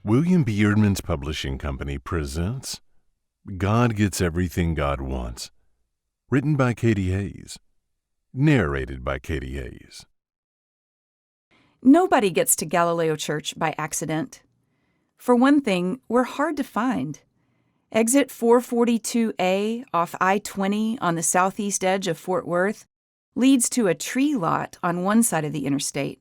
William Beardman's Publishing Company presents God Gets Everything God Wants, written by Katie Hayes, narrated by Katie Hayes. Nobody gets to Galileo Church by accident. For one thing, we're hard to find. Exit 442A off I-20 on the southeast edge of Fort Worth leads to a tree lot on one side of the interstate.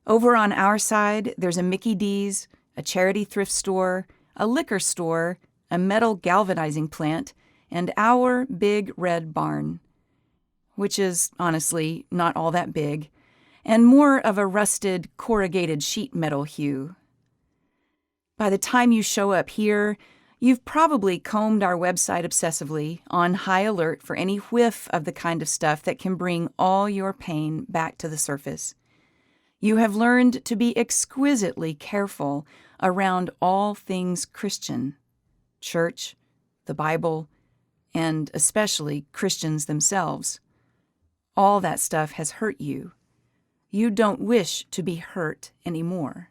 Over on our side, there's a Mickey D's, a charity thrift store, a liquor store, a metal galvanizing plant, and our big red barn, which is, honestly, not all that big, and more of a rusted, corrugated sheet metal hue. By the time you show up here, you've probably combed our website obsessively, on high alert for any whiff of the kind of stuff that can bring all your pain back to the surface. You have learned to be exquisitely careful around all things Christian, church, the Bible, and especially Christians themselves. All that stuff has hurt you. You don't wish to be hurt anymore.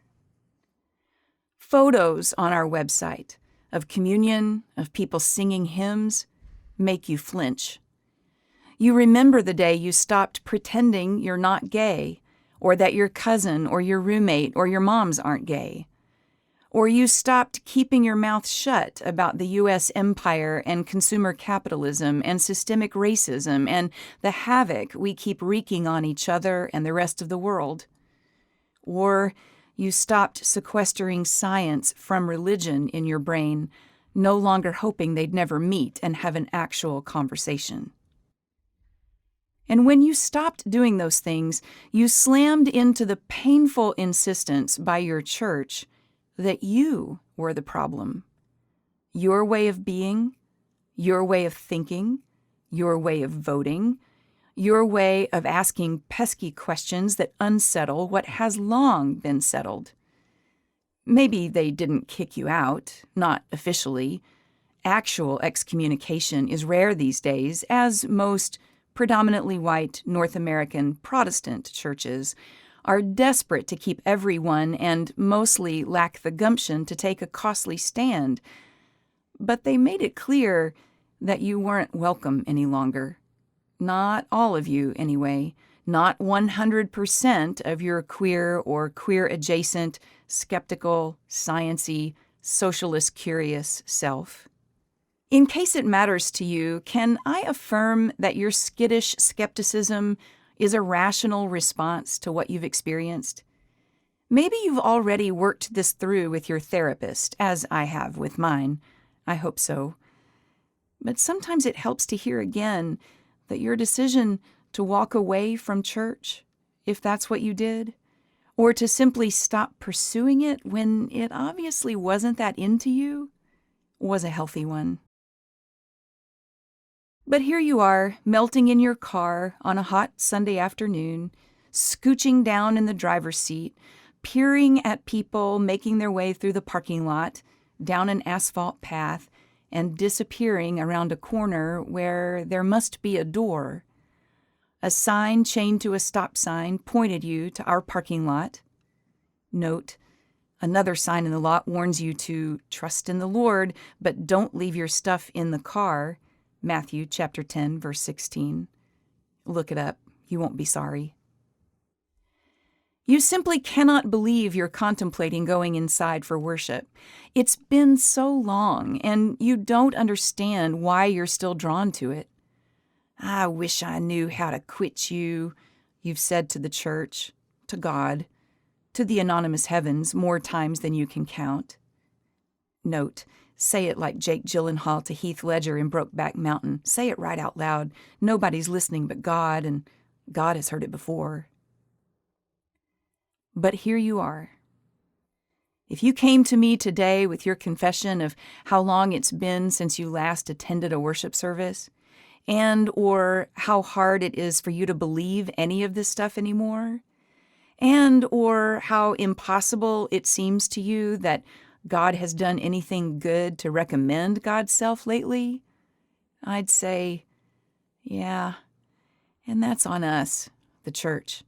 Photos on our website of communion, of people singing hymns, make you flinch. You remember the day you stopped pretending you're not gay, or that your cousin or your roommate or your moms aren't gay. Or you stopped keeping your mouth shut about the U.S. empire and consumer capitalism and systemic racism and the havoc we keep wreaking on each other and the rest of the world. Or you stopped sequestering science from religion in your brain, no longer hoping they'd never meet and have an actual conversation. And when you stopped doing those things, you slammed into the painful insistence by your church that you were the problem. Your way of being, your way of thinking, your way of voting, your way of asking pesky questions that unsettle what has long been settled. Maybe they didn't kick you out, not officially. Actual excommunication is rare these days, as most predominantly white North American Protestant churches are desperate to keep everyone and mostly lack the gumption to take a costly stand. But they made it clear that you weren't welcome any longer. Not all of you, anyway. Not 100% of your queer or queer-adjacent, skeptical, science-y, socialist-curious self. In case it matters to you, can I affirm that your skittish skepticism is a rational response to what you've experienced? Maybe you've already worked this through with your therapist, as I have with mine. I hope so. But sometimes it helps to hear again that your decision to walk away from church, if that's what you did, or to simply stop pursuing it when it obviously wasn't that into you, was a healthy one. But here you are, melting in your car on a hot Sunday afternoon, scooching down in the driver's seat, peering at people making their way through the parking lot, down an asphalt path, and disappearing around a corner where there must be a door. A sign chained to a stop sign pointed you to our parking lot. Note, another sign in the lot warns you to trust in the Lord, but don't leave your stuff in the car. Matthew chapter 10, verse 16. Look it up. You won't be sorry. You simply cannot believe you're contemplating going inside for worship. It's been so long, and you don't understand why you're still drawn to it. I wish I knew how to quit you, you've said to the church, to God, to the anonymous heavens more times than you can count. Note, say it like Jake Gyllenhaal to Heath Ledger in Brokeback Mountain. Say it right out loud. Nobody's listening but God, and God has heard it before. But here you are. If you came to me today with your confession of how long it's been since you last attended a worship service, and or how hard it is for you to believe any of this stuff anymore, and or how impossible it seems to you that God has done anything good to recommend God's self lately, I'd say, yeah, and that's on us, the church.